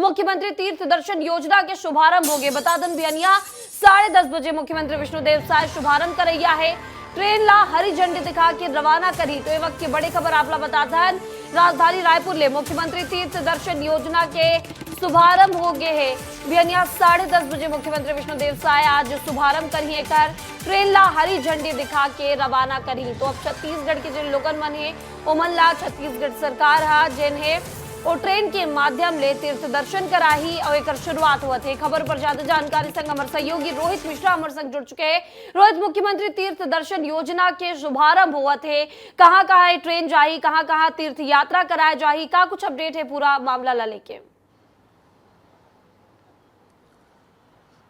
मुख्यमंत्री तीर्थ दर्शन योजना के शुभारंभ हो गए। बता दें बियनिया 10:30 बजे मुख्यमंत्री विष्णुदेव साय शुभारंभ करैया है। ट्रेन ला हरी झंडी दिखा के रवाना करी। तो ये वक्त की बड़ी खबर आपला बताता है राजधानी रायपुर ले मुख्यमंत्री तीर्थ दर्शन योजना के शुभारंभ हो गए है। बियनिया 10:30 बजे मुख्यमंत्री विष्णुदेव साय आज शुभारंभ करिए कर ट्रेन ला हरी झंडी दिखा के रवाना करी। तो अब छत्तीसगढ़ के जिन लोगन मन है ओमन ला छत्तीसगढ़ सरकार हा जिन है और ट्रेन के माध्यम ले तीर्थ दर्शन कराही और एक शुरुआत हुआ थे। खबर पर ज्यादा जानकारी संग हमारे सहयोगी रोहित मिश्रा हमारे संग जुड़ चुके हैं। रोहित, मुख्यमंत्री तीर्थ दर्शन योजना के शुभारंभ हुआ थे, कहाँ कहाँ ट्रेन जाही, कहाँ कहाँ तीर्थ यात्रा कराए जाही, का कुछ अपडेट है पूरा मामला ला लेके?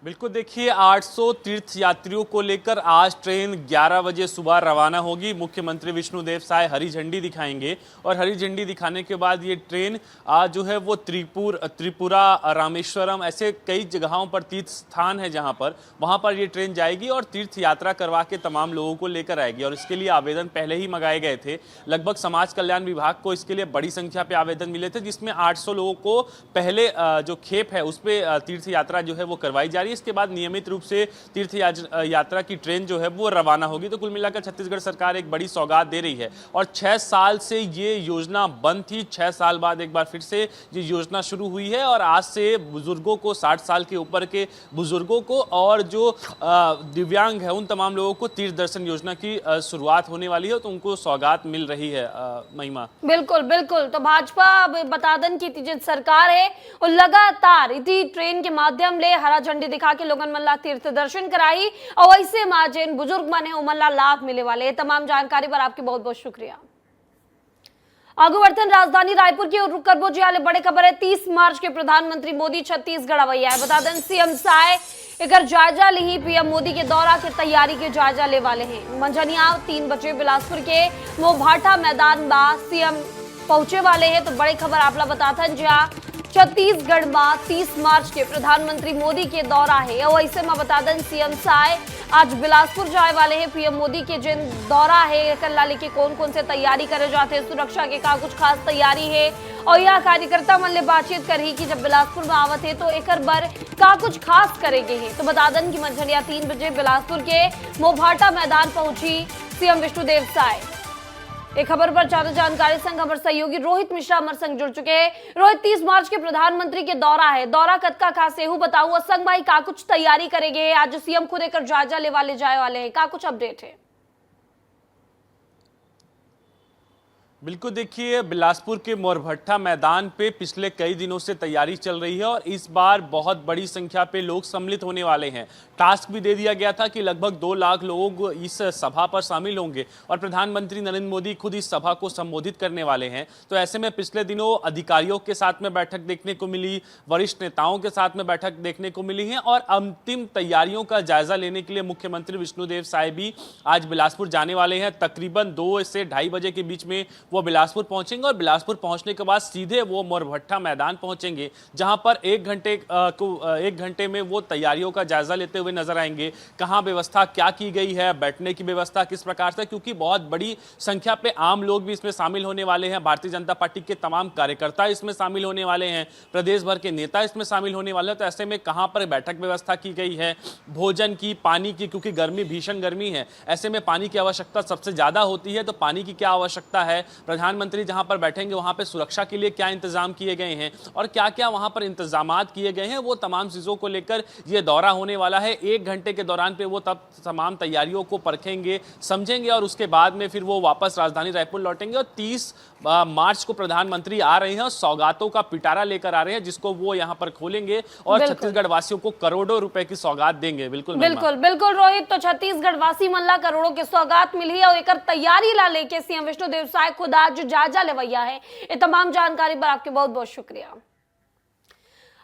बिल्कुल, देखिए 800 तीर्थ यात्रियों को लेकर आज ट्रेन 11 बजे सुबह रवाना होगी। मुख्यमंत्री विष्णुदेव साय हरी झंडी दिखाएंगे और हरी झंडी दिखाने के बाद ये ट्रेन जो है वो त्रिपुरा, रामेश्वरम, ऐसे कई जगहों पर तीर्थ स्थान है जहां पर वहां पर ये ट्रेन जाएगी और तीर्थ यात्रा करवा के तमाम लोगों को लेकर आएगी। और इसके लिए आवेदन पहले ही मंगाए गए थे। लगभग समाज कल्याण विभाग को इसके लिए बड़ी संख्या पे आवेदन मिले थे, जिसमें 800 लोगों को पहले जो खेप है उस पर तीर्थ यात्रा जो है वो करवाई जा रही है। इसके बाद नियमित रूप से तीर्थ यात्रा की ट्रेन जो है वो रवाना होगी। तो कुल मिलाकर छत्तीसगढ़ सरकार एक बड़ी सौगात दे रही है और 6 साल से ये योजना बंद थी। 6 साल बाद एक बार फिर से ये योजना शुरू हुई है और आज से बुजुर्गों को, 60 साल के ऊपर के बुजुर्गों को और जो दिव्यांग है उन तमाम लोगों को तीर्थ दर्शन योजना की शुरुआत होने वाली है। तो उनको सौगात मिल रही है। महिमा, बिल्कुल बिल्कुल। तो भाजपा बता दें कि जिन सरकार है वो लगातार इसी ट्रेन के माध्यम ले हरा झंडी दिखा के लोगन मन ला तीर्थ दर्शन कराई और वैसे में जिन बुजुर्ग मन है उमन ला लाभ मिले वाले। तमाम जानकारी पर आपकी बहुत बहुत शुक्रिया। आगुवर्तन राजधानी रायपुर की रुक करबो जी आले बड़े खबर है। 30 मार्च के प्रधानमंत्री मोदी छत्तीसगढ़ अवैया है। बता दें सीएम साय एक जायजा ली। पीएम मोदी के दौरा की तैयारी के जायजा ले वाले हैं। मंझनिया 3 बजे बिलासपुर के मोभाटा मैदान में सीएम पहुंचे वाले हैं। तो बड़ी खबर आपला बताता है जहाँ छत्तीसगढ़ में 30 मार्च के प्रधानमंत्री मोदी के दौरा है और ऐसे में बता दें सीएम साय आज बिलासपुर जाए वाले हैं। पीएम मोदी के जिन दौरा है कल्ला लेके कौन कौन से तैयारी करे जाते हैं, सुरक्षा के का कुछ खास तैयारी है और यह कार्यकर्ता मन ले बातचीत करी कि जब बिलासपुर में आवत है तो एक बार का कुछ खास करेंगे है। तो बता दें कि मंझनिया 3 बजे बिलासपुर के मोभाटा मैदान पहुंची सीएम विष्णुदेव साय। एक खबर पर ज्यादा जानकारी संग हमारे सहयोगी रोहित मिश्रा हमारे संग जुड़ चुके हैं। रोहित, 30 मार्च के प्रधानमंत्री के दौरा है, दौरा कद का खास है बताओ संग भाई का कुछ तैयारी करेंगे? आज सीएम खुद एक जायजा ले वाले जाए वाले हैं, का कुछ अपडेट है? बिल्कुल, देखिए बिलासपुर के मोरभट्टा मैदान पे पिछले कई दिनों से तैयारी चल रही है और इस बार बहुत बड़ी संख्या पे लोग सम्मिलित होने वाले हैं। टास्क भी दे दिया गया था कि लगभग 2 लाख लोग इस सभा पर शामिल होंगे और प्रधानमंत्री नरेंद्र मोदी खुद इस सभा को संबोधित करने वाले हैं। तो ऐसे में पिछले दिनों अधिकारियों के साथ में बैठक देखने को मिली, वरिष्ठ नेताओं के साथ में बैठक देखने को मिली है और अंतिम तैयारियों का जायजा लेने के लिए मुख्यमंत्री विष्णुदेव साय भी आज बिलासपुर जाने वाले हैं। तकरीबन 2 से 2:30 बजे के बीच में वो बिलासपुर पहुंचेंगे और बिलासपुर पहुंचने के बाद सीधे वो मोरभट्टा मैदान पहुंचेंगे, जहां पर 1 घंटे में वो तैयारियों का जायजा लेते हुए नजर आएंगे। कहां व्यवस्था क्या की गई है, बैठने की व्यवस्था किस प्रकार से, क्योंकि बहुत बड़ी संख्या पे आम लोग भी इसमें शामिल होने वाले हैं। भारतीय जनता पार्टी के तमाम कार्यकर्ता इसमें शामिल होने वाले हैं, प्रदेश भर के नेता इसमें शामिल होने वाले हैं। तो ऐसे में कहां पर बैठक व्यवस्था की गई है, भोजन की, पानी की, क्योंकि गर्मी, भीषण गर्मी है, ऐसे में पानी की आवश्यकता सबसे ज्यादा होती है। तो पानी की क्या आवश्यकता है, प्रधानमंत्री जहां पर बैठेंगे वहां पर सुरक्षा के लिए क्या इंतजाम किए गए हैं और क्या क्या वहां पर इंतजामात किए गए हैं, वो तमाम चीजों को लेकर यह दौरा होने वाला है। 1 घंटे के दौरान पे वो तब तमाम तैयारियों को परखेंगे, समझेंगे और उसके बाद में फिर वो वापस राजधानी रायपुर लौटेंगे। और 30 मार्च को प्रधानमंत्री आ रहे हैं और सौगातों का पिटारा लेकर आ रहे हैं, जिसको वो यहां पर खोलेंगे और छत्तीसगढ़ वासियों को करोड़ों रुपए की सौगात देंगे। बिल्कुल बिल्कुल बिल्कुल रोहित, तो छत्तीसगढ़ वासी मन ला करोड़ों की सौगात मिली और एक तैयारी ला लेके सीएम विष्णुदेव साय खुद आज जायजा लेवैया है। ये तमाम जानकारी पर आपके बहुत बहुत शुक्रिया।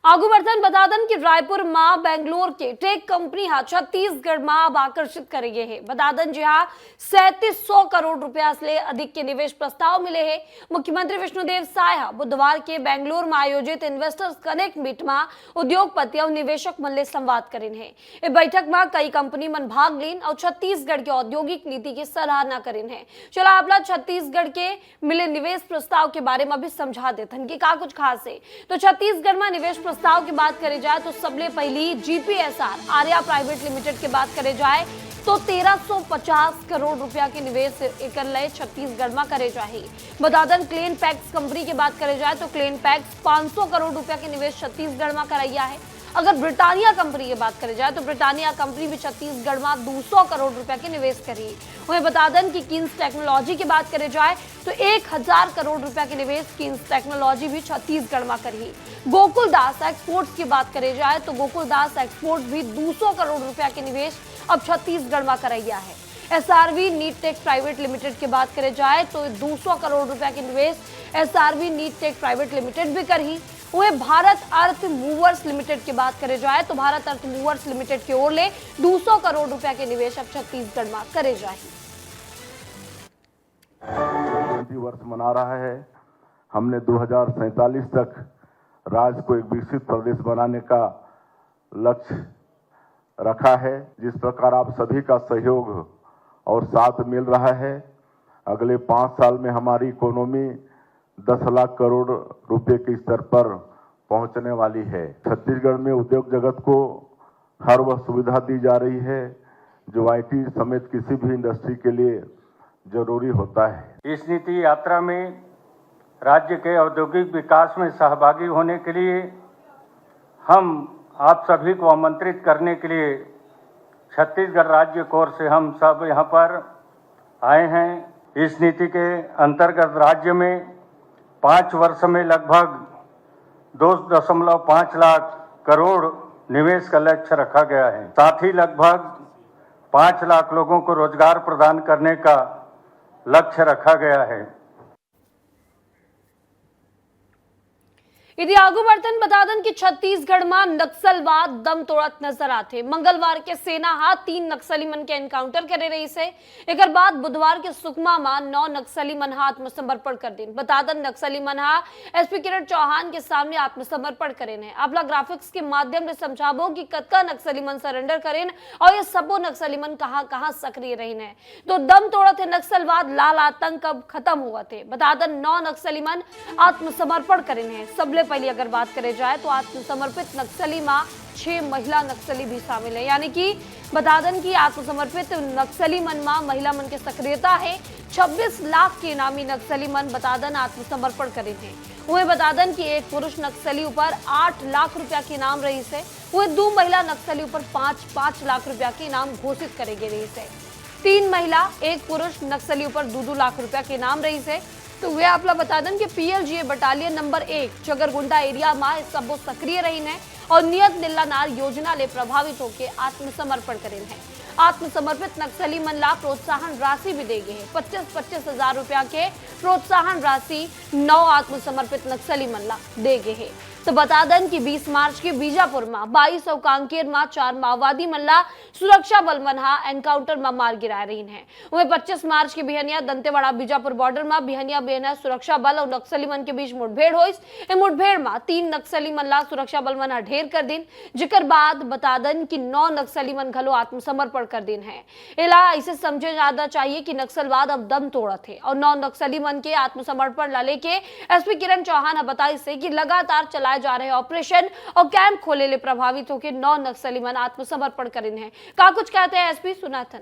आगू बढ़तन बता दें कि रायपुर मां बेंगलोर के टेक कंपनी हाँ छत्तीसगढ़ मां अब आकर्षित करेंगे है। बता दें जी हाँ 3700 करोड़ रुपया से अधिक के निवेश प्रस्ताव मिले हैं। मुख्यमंत्री विष्णुदेव साय बुधवार के बेंगलोर में आयोजित इन्वेस्टर्स कनेक्ट मीट में उद्योगपति और निवेशक मन ले संवाद करें है। इस बैठक में कई कंपनी मन भाग लेन और छत्तीसगढ़ के औद्योगिक नीति की सराहना करें है। चलो आपला छत्तीसगढ़ के मिले निवेश प्रस्ताव के बारे में भी समझा देते हैं कि का कुछ खास है। तो छत्तीसगढ़ में निवेश प्रस्ताव की बात करी जाए तो सबले पहली जीपीएसआर आर्या प्राइवेट लिमिटेड की बात करे जाए तो 1350 करोड़ रुपया के निवेश एक छत्तीसगढ़ में करे जाए। बता दें क्लीन पैक्स कंपनी की बात करे जाए तो क्लीन पैक्स 500 करोड़ रुपया के निवेश छत्तीसगढ़ में कराया है। अगर ब्रिटानिया कंपनी की बात करी जाए तो ब्रिटानिया कंपनी भी छत्तीसगढ़ में 200 करोड़ रुपया के निवेश करी। वहीं बता दें कि किंग्स टेक्नोलॉजी की बात करी जाए तो 1000 करोड़ रुपया के निवेश किंग्स टेक्नोलॉजी भी छत्तीसगढ़ में करी। गोकुलदास एक्सपोर्ट्स की बात करी जाए तो गोकुलदास एक्सपोर्ट भी 200 करोड़ रुपया के निवेश अब छत्तीसगढ़ में कराया है। एसआरवी नीटटेक प्राइवेट लिमिटेड की बात करी जाए तो 200 करोड़ रुपया के निवेश एसआरवी नीटटेक प्राइवेट लिमिटेड भी करी। वह भारत अर्थ मूवर्स लिमिटेड की बात करे जाए तो भारत अर्थ मूवर्स लिमिटेड की ओर ले 200 करोड़ रुपया के निवेश अब छत्तीसगढ़ में करे जाए। वर्ष मना रहा है। हमने 2047 तक राज्य को एक विकसित प्रदेश बनाने का लक्ष्य रखा है। जिस प्रकार आप सभी का सहयोग और साथ मिल रहा है, अगले 5 साल में हमारी इकोनॉमी 10 लाख करोड़ रुपए के स्तर पर पहुंचने वाली है। छत्तीसगढ़ में उद्योग जगत को हर वह सुविधा दी जा रही है जो आईटी समेत किसी भी इंडस्ट्री के लिए जरूरी होता है। इस नीति यात्रा में राज्य के औद्योगिक विकास में सहभागी होने के लिए हम आप सभी को आमंत्रित करने के लिए छत्तीसगढ़ राज्य कोर से हम सब यहाँ पर आए हैं। इस नीति के अंतर्गत राज्य में 5 वर्ष में लगभग 2.5 लाख करोड़ निवेश का लक्ष्य रखा गया है। साथ ही लगभग 5 लाख लोगों को रोजगार प्रदान करने का लक्ष्य रखा गया है। यदि आगू बढ़तन बता दें कि छत्तीसगढ़ में नक्सलवाद दम तोड़त नजर आते। मंगलवार के सेना हाथ 3 नक्सली मन के एनकाउंटर करे रही से। एक बाद बुधवार के सुकमा में 9 नक्सली मन आत्मसमर्पण कर दिन। बता दें नक्सली मन एसपी किरण चौहान के सामने आत्मसमर्पण करें है। आपला ग्राफिक्स के माध्यम से समझाबो कि कतका नक्सली मन सरेंडर करें और ये सबो नक्सली मन कहां सक्रिय रही। तो दम तोड़त है नक्सलवाद, लाल आतंक अब खत्म हुआ थे। बता दें 9 नक्सली मन आत्मसमर्पण करें है। सबले पहले अगर बात करे जाए तो आत्मसमर्पित नक्सली में 6 महिला नक्सली भी शामिल है। यानी कि बता दें कि आत्मसमर्पित नक्सली मन में महिला मन की सक्रियता है। 26 लाख के इनामी नक्सली मन बता दें आत्मसमर्पण करे थे। वह बता दें कि एक पुरुष नक्सली ऊपर 8 लाख रुपया के इनाम रही से। वह 2 महिला नक्सली ऊपर 5 लाख रुपया के इनाम घोषित करे गए रही से। 3 महिला 1 पुरुष नक्सली ऊपर 2 लाख रुपया के इनाम रही से। तो वे आपला बता दें कि PLGA battalion number 1 Jagargunda area में सबो सक्रिय रही है और नियत निल्लानार योजना ले प्रभावित होकर आत्मसमर्पण करें है। आत्मसमर्पित नक्सली मन ला प्रोत्साहन राशि भी देगे है। 25-25 हजार रुपया के प्रोत्साहन राशि 9 आत्मसमर्पित नक्सली मन ला देगे है। तो बता दें कि 20 मार्च के बीजापुर में 22 और कांकेर में 4 माओवादी मल्ला सुरक्षा बल मन एनकाउंटर में मार गिरा रही है। वहीं 25 मार्च के बिहनिया दंतेवाड़ा बीजापुर बॉर्डर में बिहनिया सुरक्षा बल और नक्सली मन के बीच मुठभेड़ हुई। मुठभेड़ में 3 नक्सली मल्ला सुरक्षा बल मन ढेर कर दिन, जिकर बाद बता दें कि 9 नक्सली मन घलो आत्मसमर्पण कर दिन है। इला ऐसे समझे जाना चाहिए कि नक्सलवाद अब दम तोड़ा थे और 9 नक्सली मन के आत्मसमर्पण ला लेके एसपी किरण चौहान बताई से कि लगातार चलाए जा रहे ऑपरेशन और कैंप खोले ले प्रभावित होकर 9 नक्सली मन आत्मसमर्पण करें हैं। का कुछ कहते हैं एसपी सुनाथन।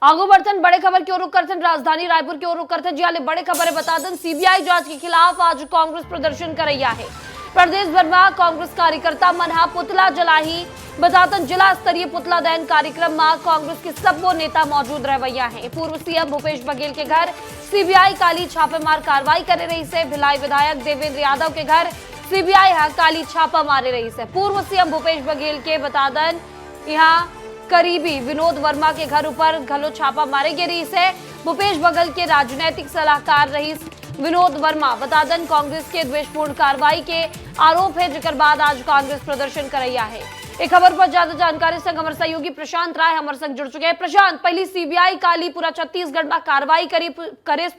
आगू बढ़तन बड़े खबर की ओर रुख करतन राजधानी रायपुर की ओर रुख करतन। जी हाले बड़े खबर बता दें सीबीआई जांच के खिलाफ आज कांग्रेस प्रदर्शन करैया है। प्रदेश भर में कांग्रेस कार्यकर्ता मन पुतला जलाही। बतातन जिला स्तरीय पुतला दहन कार्यक्रम में कांग्रेस के सबो नेता मौजूद रहवैया है। पूर्व सीएम भूपेश बघेल के घर सीबीआई काली छापेमार कार्रवाई करे रही से। भिलाई विधायक देवेंद्र यादव के घर सीबीआई काली छापा मारे रही से। पूर्व सीएम भूपेश बघेल के बतादन यहाँ करीबी विनोद वर्मा के घर ऊपर घलो छापा मारे गए रही से। भूपेश बघेल के राजनीतिक सलाहकार रही विनोद वर्मा बता दें कांग्रेस के द्वेषपूर्ण कार्रवाई के आरोप है, जिकर बाद आज कांग्रेस प्रदर्शन कर रही है। एक खबर पर ज्यादा जानकारी संग हमारे सहयोगी प्रशांत राय हमारे संग जुड़ चुके हैं। प्रशांत, पहली सीबीआई काली पूरा छत्तीसगढ़ में कार्रवाई करे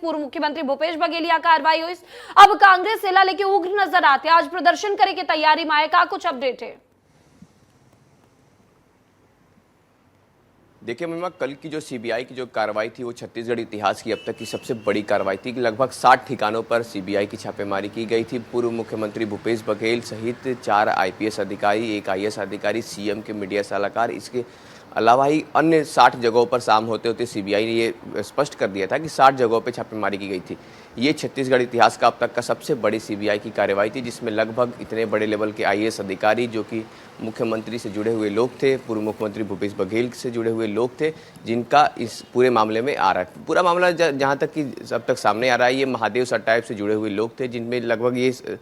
पूर्व मुख्यमंत्री भूपेश बघेल कार्रवाई हुई। अब कांग्रेस सेला लेके उग्र नजर आते, आज प्रदर्शन करे की तैयारी में आए, का कुछ अपडेट है? देखिए महिमा, कल की जो सीबीआई की जो कार्रवाई थी वो छत्तीसगढ़ इतिहास की अब तक की सबसे बड़ी कार्रवाई थी। लगभग 60 ठिकानों पर सीबीआई की छापेमारी की गई थी। पूर्व मुख्यमंत्री भूपेश बघेल सहित 4 आईपीएस अधिकारी, 1 आईएएस अधिकारी, सीएम के मीडिया सलाहकार, इसके अलावा ही अन्य 60 जगहों पर शाम होते होते सीबीआई ने ये स्पष्ट कर दिया था कि 60 जगहों पर छापेमारी की गई थी। ये छत्तीसगढ़ इतिहास का अब तक का सबसे बड़ी सीबीआई की कार्रवाई थी, जिसमें लगभग इतने बड़े लेवल के आईएएस अधिकारी जो कि मुख्यमंत्री से जुड़े हुए लोग थे, पूर्व मुख्यमंत्री भूपेश बघेल से जुड़े हुए लोग थे, जिनका इस पूरे मामले में आ रहा है। पूरा मामला जहाँ तक कि अब तक सामने आ रहा है, ये महादेव सट्टाइप से जुड़े हुए लोग थे, जिनमें लगभग ये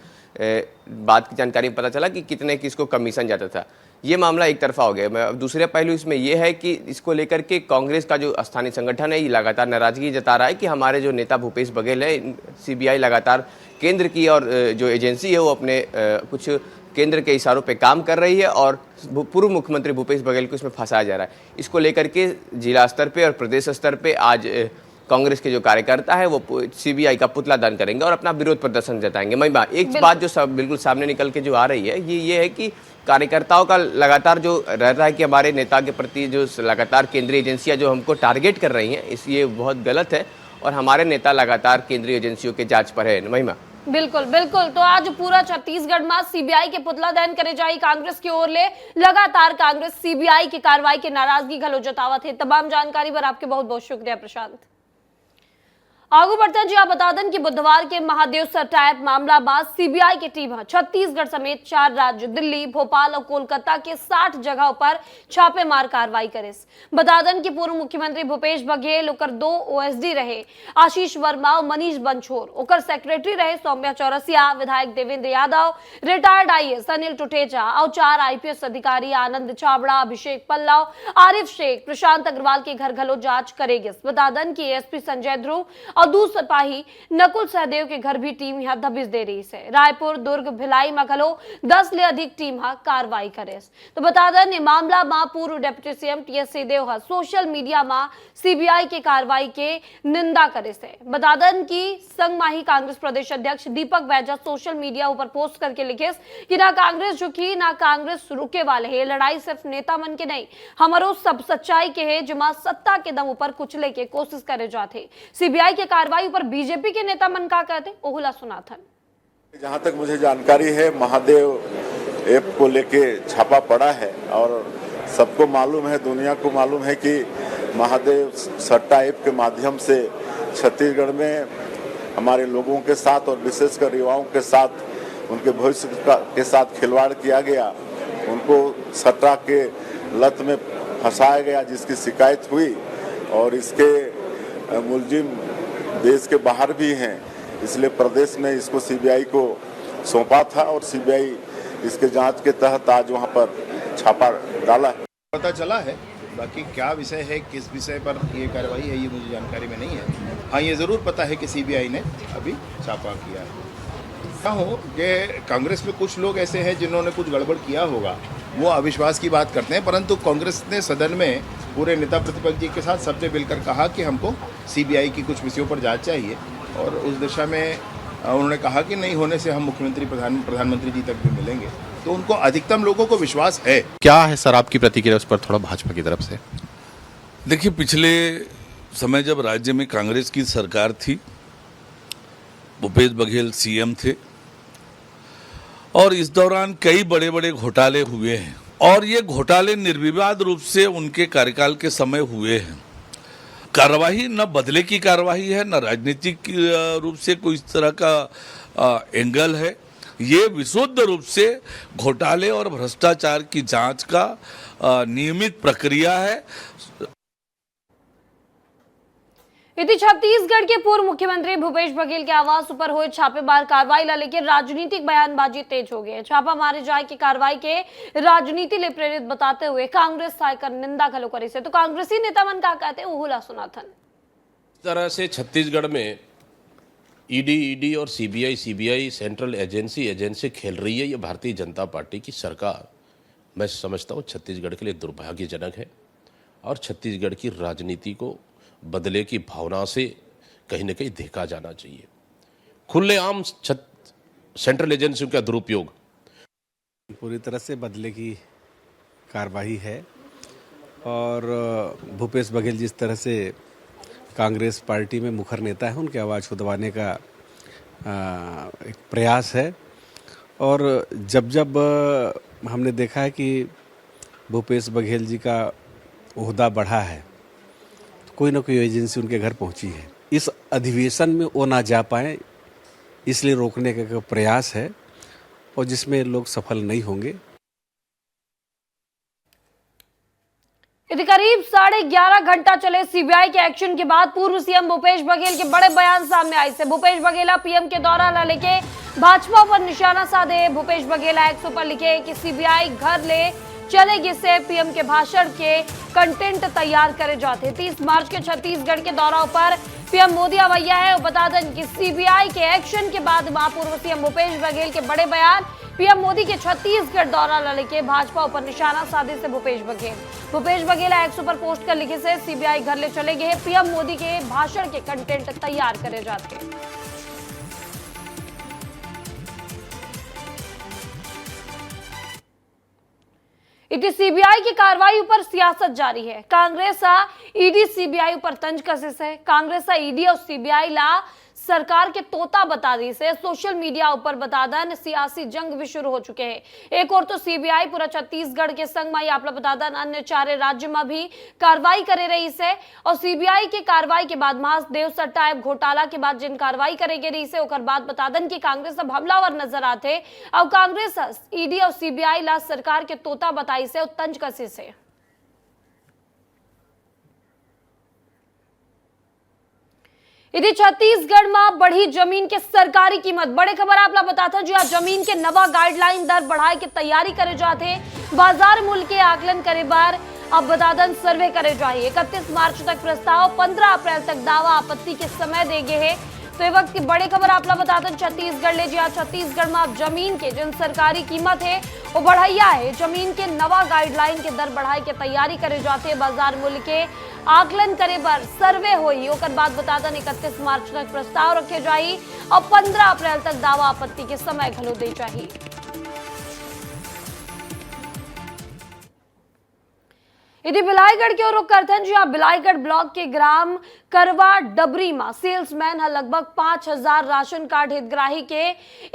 बात की जानकारी पता चला कि कितने किसको कमीशन जाता था। ये मामला एक तरफा हो गया। अब दूसरा पहलू इसमें यह है कि इसको लेकर के कांग्रेस का जो स्थानीय संगठन है ये लगातार नाराजगी जता रहा है कि हमारे जो नेता भूपेश बघेल है, सीबीआई लगातार केंद्र की और जो एजेंसी है वो अपने कुछ केंद्र के इशारों पे काम कर रही है और पूर्व मुख्यमंत्री भूपेश बघेल को इसमें फंसाया जा रहा है। इसको लेकर के जिला स्तर पे और प्रदेश स्तर पे आज कांग्रेस के जो कार्यकर्ता है वो सीबीआई का पुतला दान करेंगे और अपना विरोध प्रदर्शन जताएंगे। महिमा, एक बात जो सब बिल्कुल सामने निकल के जो आ रही है ये है कि कार्यकर्ताओं का लगातार जो रहता है कि हमारे नेता के प्रति जो लगातार केंद्रीय एजेंसियां जो हमको टारगेट कर रही हैं, ये बहुत गलत है और हमारे नेता लगातार केंद्रीय एजेंसियों के जांच पर है। महिमा, बिल्कुल बिल्कुल, तो आज पूरा छत्तीसगढ़ में सीबीआई के पुतला दहन करे जाए कांग्रेस की ओर ले लगातार कांग्रेस सीबीआई की कार्रवाई की नाराजगी घलो जतावत है। तमाम जानकारी पर आपके बहुत बहुत शुक्रिया प्रशांत। आगू बढ़ते हैं जी, आप बता दें कि बुधवार के महादेव सट्टाइप मामला बाद सीबीआई की टीम छत्तीसगढ़ समेत 4 राज्य दिल्ली, भोपाल और कोलकाता के 60 जगहों पर छापेमार कार्रवाई करे। बता दें कि पूर्व मुख्यमंत्री भूपेश बघेल ओकर 2 ओएसडी रहे आशीष वर्मा और मनीष बंछोर, ओकर सेक्रेटरी रहे सौम्या चौरसिया, विधायक देवेंद्र यादव, रिटायर्ड आईएएस अनिल टुटेजा और 4 आईपीएस अधिकारी आनंद छाबड़ा, अभिषेक पल्लव, आरिफ शेख, प्रशांत अग्रवाल के घर घलो जांच करेगी। बता दें कि एसपी संजय ध्रुव और 2 सिपाही नकुल सहदेव के घर भी टीम यहाँ दबिश दे रही है। रायपुर, दुर्ग, भिलाई में घलो 10 ले अधिक टीम कार्रवाई करे। तो बता दें मामला में पूर्व deputy CM TS Singhdeo social media में सीबीआई के कार्रवाई के निंदा करे से। बता दें कि संग माही कांग्रेस प्रदेश अध्यक्ष दीपक बैजा सोशल मीडिया ऊपर पोस्ट करके लिखे कि ना कांग्रेस झुकी ना कांग्रेस रुके वाले है, लड़ाई सिर्फ नेता मन के नहीं हमारो सब सच्चाई के है, जिमा सत्ता के दम ऊपर कुचले के कोशिश करे जाते। सीबीआई के कार्रवाई पर बीजेपी के नेता मन का कहते ओहुला सुनाथन। जहां तक मुझे जानकारी है, महादेव ऐप को लेके छापा पड़ा है और सबको मालूम है, दुनिया को मालूम है कि महादेव सट्टा ऐप के माध्यम से छत्तीसगढ़ में हमारे लोगों के साथ और विशेषकर युवाओं के साथ उनके भविष्य के साथ खिलवाड़ किया गया, उनको सट्टा के लत में फंसाया गया, जिसकी शिकायत हुई और इसके मुलजिम देश के बाहर भी हैं। इसलिए प्रदेश ने इसको सीबीआई को सौंपा था और सीबीआई इसके जांच के तहत आज वहां पर छापा डाला है। पता चला है, बाकी क्या विषय है, किस विषय पर ये कार्रवाई है, ये मुझे जानकारी में नहीं है। हाँ, ये ज़रूर पता है कि सीबीआई ने अभी छापा किया है। हूँ कि कांग्रेस में कुछ लोग ऐसे हैं जिन्होंने कुछ गड़बड़ किया होगा, वो अविश्वास की बात करते हैं, परंतु कांग्रेस ने सदन में पूरे नेता प्रतिपक्ष जी के साथ सबने मिलकर कहा कि हमको सीबीआई की कुछ विषयों पर जांच चाहिए और उस दिशा में उन्होंने कहा कि नहीं होने से हम मुख्यमंत्री प्रधानमंत्री जी तक भी मिलेंगे। तो उनको अधिकतम लोगों को विश्वास है। क्या है सर आपकी प्रतिक्रिया उस पर थोड़ा भाजपा की तरफ से? देखिए, पिछले समय जब राज्य में कांग्रेस की सरकार थी, भूपेश बघेल सीएम थे और इस दौरान कई बड़े बड़े घोटाले हुए हैं और ये घोटाले निर्विवाद रूप से उनके कार्यकाल के समय हुए हैं। कार्रवाई न बदले की कार्रवाई है, न राजनीतिक रूप से कोई इस तरह का एंगल है। ये विशुद्ध रूप से घोटाले और भ्रष्टाचार की जांच का नियमित प्रक्रिया है। इति छत्तीसगढ़ के पूर्व मुख्यमंत्री भूपेश बघेल के आवास पर हुए छापेमार कार्रवाई ला लेकर राजनीतिक बयानबाजी तेज हो गई। छापा मारे जाए की कार्रवाई के राजनीति ले प्रेरित बताते हुए कांग्रेस सायकर निंदा घलो करे से। तो कांग्रेसी नेता मन का कहते उहुला सुनाथन। इस तरह से छत्तीसगढ़ में ईडी और सीबीआई सेंट्रल एजेंसी खेल रही है। ये भारतीय जनता पार्टी की सरकार, मैं समझता हूँ छत्तीसगढ़ के लिए दुर्भाग्यजनक है और छत्तीसगढ़ की राजनीति को बदले की भावना से कहीं न कहीं देखा जाना चाहिए। खुलेआम सेंट्रल एजेंसियों का दुरुपयोग पूरी तरह से बदले की कार्रवाई है और भूपेश बघेल जिस तरह से कांग्रेस पार्टी में मुखर नेता है, उनकी आवाज़ को दबाने का एक प्रयास है। और जब हमने देखा है कि भूपेश बघेल जी का ओहदा बढ़ा है, तो कोई ना कोई एजेंसी उनके घर पहुंची है। इस अधिवेशन में वो ना जा पाए, इसलिए रोकने का प्रयास है और जिसमें लोग सफल नहीं होंगे। यदि करीब 11.5 घंटा चले सीबीआई के एक्शन के बाद पूर्व सीएम भूपेश बघेल के बड़े बयान सामने आए से भूपेश बघेल पीएम के दौरा न लेके भाजपा पर निशाना साधे। भूपेश बघेल एक्स पर लिखे कि सीबीआई घर ले चलेगी से पीएम के भाषण के कंटेंट तैयार करे जाते। 30 मार्च के छत्तीसगढ़ के दौरा पर पीएम मोदी अवैया है। बता दें कि सीबीआई के एक्शन के बाद पूर्व सीएम भूपेश बघेल के बड़े बयान, पीएम मोदी के छत्तीसगढ़ दौरा न लेके भाजपा पर निशाना साधे से भूपेश बघेल एक्स पर पोस्ट कर लिखे से सीबीआई घर ले चले गए, पीएम मोदी के भाषण के कंटेंट तैयार करे जाते। इति सीबीआई की कार्रवाई पर सियासत जारी है। कांग्रेस ईडी सीबीआई पर तंज कसिस है। कांग्रेस ईडी और सीबीआई ला सरकार के तोता बता दी से सोशल मीडिया ऊपर बतादन सियासी जंग भी शुरू हो चुके हैं। एक और तो सीबीआई पूरा छत्तीसगढ़ के संग में आपला बतादन अन्य 4 राज्य में भी कार्रवाई करे रही से और सीबीआई के कार्रवाई के बाद महादेव सट्टा ऐप घोटाला के बाद जिन कार्रवाई करेगी रही से ओकर बाद बतादन की कांग्रेस अब हमलावर नजर आते और कांग्रेस ईडी और सीबीआई ला सरकार के तोता बताई से तंज कसी से। यदि छत्तीसगढ़ में बढ़ी जमीन के सरकारी कीमत, बड़े खबर आपला बताता जी जमीन के नवा गाइडलाइन दर बढ़ाए के तैयारी करे जाते। बाजार मूल्य के आकलन करे बार अब बतादन सर्वे करे जाए। 31 मार्च तक प्रस्ताव, 15 अप्रैल तक दावा आपत्ति के समय देंगे है। तो ये वक्त की बड़ी खबर आपला बताते छत्तीसगढ़ ले जी छत्तीसगढ़ में अब जमीन के जिन सरकारी कीमत है वो बढ़ाइया है। जमीन के नवा गाइडलाइन के दर बढ़ाए के तैयारी करे जाते। बाजार मूल्य के आकलन करे पर सर्वे होई, ओकर बाद बतादन 31 मार्च तक प्रस्ताव रखे जाई और 15 अप्रैल तक दावा आपत्ति के समय घलो दे चाहिए। यदि बिलाईगढ़ की ओर रुख करते हैं जी बिलाईगढ़ ब्लॉक के ग्राम करवा डबरी में सेल्समैन लगभग 5000 राशन कार्ड हितग्राही के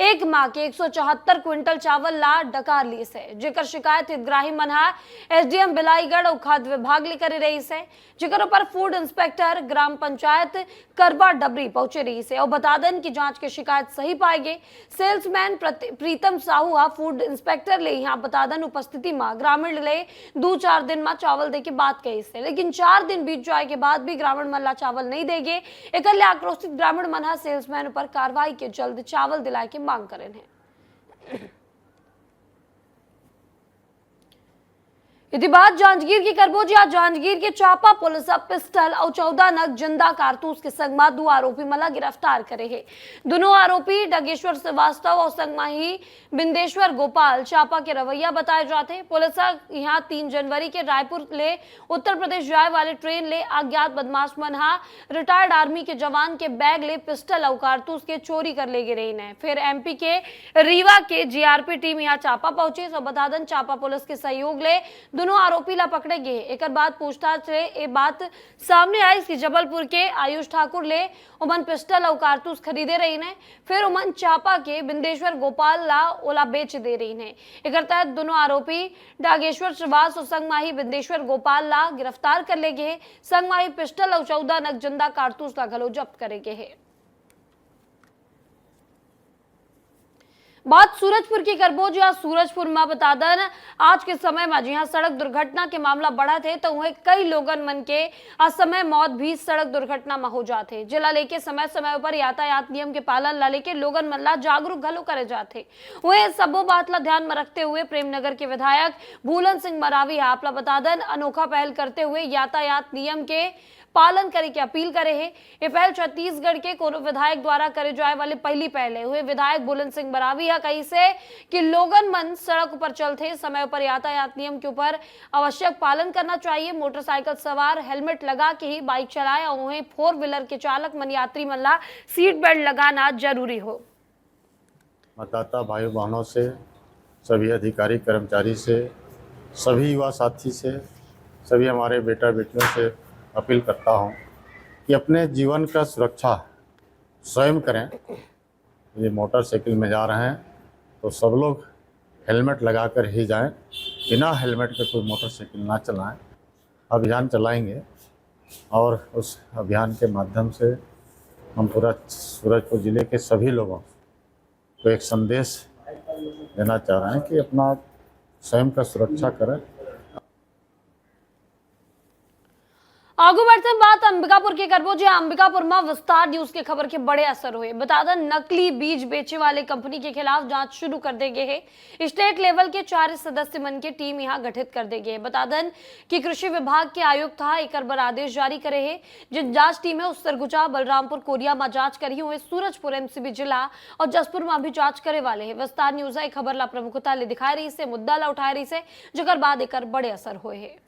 एक माह के 174 क्विंटल चावल ला डकार ली से, जेकर शिकायत हितग्राही मनहा एसडीएम बिलाईगढ़ और खाद्य विभाग ले करे रही से, जेकर पर फूड इंस्पेक्टर ग्राम पंचायत करवा डबरी पहुंचे रही से और बता दें कि जांच के शिकायत सही पाएगे। Salesman Pritam Sahu food inspector ले यहाँ बता दें उपस्थिति में ग्रामीण ले 2-4 दिन में चावल दे के बात कही से, लेकिन 4 दिन बीत जाए के बाद भी ग्रामीण मन चावल नहीं देंगे। एक आक्रोशित ग्रामीण मन सेल्समैन पर कार्रवाई के जल्द चावल दिलाए की मांग करे हैं। यदि बात जांजगीर की करबो जी जांजगीर के चापा पुलिस पिस्टल और 14 नग जिंदा कारतूस के संगमा 2 आरोपी मला गिरफ्तार करे है। दोनों आरोपी डगेश्वर श्रीवास्तव और संगमा ही बिंदेश्वर गोपाल चापा के रवैया बताए जाते। पुलिस यहाँ 3 जनवरी के रायपुर ले उत्तर प्रदेश जाए वाले ट्रेन ले अज्ञात बदमाश मनहा रिटायर्ड आर्मी के जवान के बैग ले पिस्टल और कारतूस के चोरी कर ले रही है। फिर एमपी के रीवा के जीआरपी टीम यहाँ चापा पहुंची। तो बता दें चापा पुलिस के सहयोग ले दोनों आरोपी ला पकड़े गए। एक बाद पूछताछ से ये बात सामने आई कि जबलपुर के आयुष ठाकुर ले उमन पिस्टल और कारतूस खरीदे रही ने, फिर उमन चापा के बिंदेश्वर गोपाल ला ओला बेच दे रही ने। एक तहत दोनों आरोपी डागेश्वर श्रीवास और संगमाही बिंदेश्वर गोपाल ला गिरफ्तार कर ले गए। संगमाही पिस्टल और 14 नग जिंदा कारतूस ला घलो जब्त करे गए है। बात सूरजपुर की करबो जी सूरजपुर में बता दें आज के समय में जी सड़क दुर्घटना के मामला बढ़ा थे तो वह कई लोगन मन के असमय मौत भी सड़क दुर्घटना में हो जाते। जिला लेके समय समय पर यातायात नियम के पालन ला लेके लोगन मन ला जागरूक घलो करे जाते। वह सबो बात ला ध्यान में रखते हुए प्रेमनगर के विधायक भूलन सिंह मरावी आपला बता दें अनोखा पहल करते हुए यातायात नियम के पालन करे की अपील करे है। ये पहल छत्तीसगढ़ के कोनो विधायक द्वारा करे जाए वाले पहली पहले हुए विधायक बुलंद सिंह बरावी है कही से कि लोगन मन सड़क पर चलते समय पर यातायात नियम के ऊपर आवश्यक पालन करना चाहिए। मोटरसाइकिल सवार हेलमेट लगा के ही बाइक चलाए और वहीं 4 व्हीलर के चालक मन यात्री मन ला सीट बेल्ट लगाना जरूरी हो। मतदाता भाई बहनों से, सभी अधिकारी कर्मचारी से, सभी युवा साथी से, सभी हमारे बेटा बेटियों से अपील करता हूं कि अपने जीवन का सुरक्षा स्वयं करें। ये मोटरसाइकिल में जा रहे हैं तो सब लोग हेलमेट लगाकर ही जाएं, बिना हेलमेट के कोई मोटरसाइकिल ना चलाएं। अभियान चलाएंगे और उस अभियान के माध्यम से हम पूरा सूरजपुर जिले के सभी लोगों को एक संदेश देना चाह रहे हैं कि अपना स्वयं का सुरक्षा करें। आगू बढ़ते बात अंबिकापुर के करबो जी। अंबिकापुर में विस्तार न्यूज के खबर के बड़े असर हुए। बता दें नकली बीज बेचे वाले कंपनी के खिलाफ जांच शुरू कर दे गए है। स्टेट लेवल के 4 सदस्य मन की टीम यहां गठित कर दे गए। बता दें कि कृषि विभाग के आयुक्त था एक पर आदेश जारी करे है। जिन जांच टीम है उस सरगुजा बलरामपुर कोरिया में जांच करी हुए सूरजपुर एमसीबी जिला और जसपुर में भी जांच करे वाले है। विस्तार न्यूज खबर ला प्रमुखता ले दिखाई रही से मुद्दा ला उठाए रही से जकर बाद एक बड़े असर हुए है।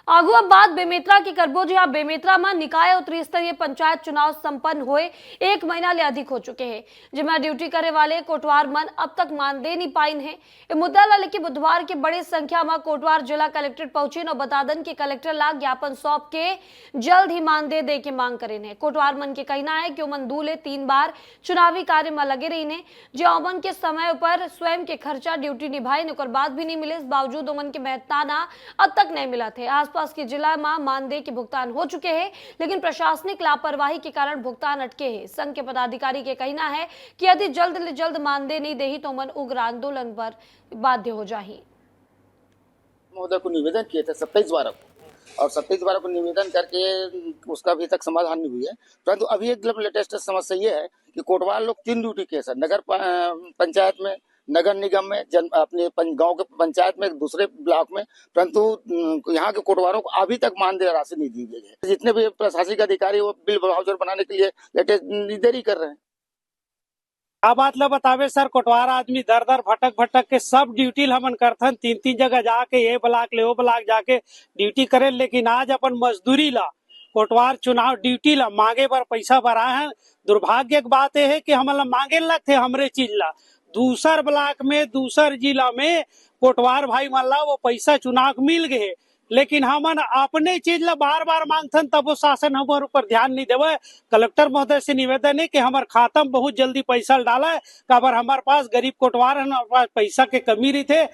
आगू अब बात बेमेतरा की करबो जी। हाँ, बेमेतरा में निकाय और त्रिस्तरीय पंचायत चुनाव संपन्न हुए 1 महीना ले अधिक हो चुके हैं, जिसमें ड्यूटी करे वाले कोटवार मन अब तक मानदेय नहीं पाइन है। ये मुद्दा ला लेके बुधवार के बड़ी संख्या में कोटवार जिला कलेक्ट्रेट पहुंचे और बता दन कि कलेक्टर ला ज्ञापन सौंप के जल्द ही मानदेय दे के मांग करे ने। कोटवार मन के कहना है कि ओमन 2 ले 3 बार चुनावी कार्य में लगे रही ने, जो ओमन के समय पर स्वयं के खर्चा ड्यूटी निभाए और बाद भी नहीं मिले। इस बावजूद ओमन के मेहताना अब तक नहीं मिला थे। आसपास के जिला में मानदेय के भुगतान हो चुके हैं, लेकिन प्रशासनिक लापरवाही के कारण भुगतान अटके हैं। संघ के पदाधिकारी के कहना है कि यदि जल्द से जल्द मानदेय नहीं देही तो मन उग्र आंदोलन पर बाध्य हो जाही। महोदय को निवेदन किए थे 27/12 को, और 27/12 को निवेदन करके उसका अभी तक समाधान नहीं हुई है। परंतु अभी एकदम लेटेस्ट समस्या ये है कि कोटवार लोग 3 ड्यूटी केस है, नगर पंचायत में, नगर निगम में, अपने गांव के पंचायत में, दूसरे ब्लॉक में, परंतु यहाँ के कोटवारों को अभी तक मानदेय राशि नहीं दी गई है। जितने भी प्रशासनिक अधिकारी वो बिल वाउचर बनाने के लिए लेटेस्ट देरी कर रहे हैं। अब बात ला बतावे सर, कोटवार आदमी दर दर भटक के सब ड्यूटी हमन करथन, 3 जगह जाके ये ब्लॉक ले वो ब्लॉक जाके ड्यूटी करे, लेकिन आज अपन मजदूरी ला कोटवार चुनाव ड्यूटी ला मांगे पर पैसा भरा है। दुर्भाग्य की बात है कि हम मांगे लगते हमरे चीज ला, दूसर ब्लॉक में, दूसर जिला में कोटवार भाई मल्ला वो पैसा चुनाव मिल गए, लेकिन हमन अपने चीज ला बार बार मांगथन, तब वो शासन हमारे ऊपर ध्यान नहीं देवे। कलेक्टर महोदय से निवेदन है कि हमारे खाता में बहुत जल्दी पैसा डाला, काबर हमारे पास गरीब कोटवार है, हमारे पास पैसा के कमी रही थे।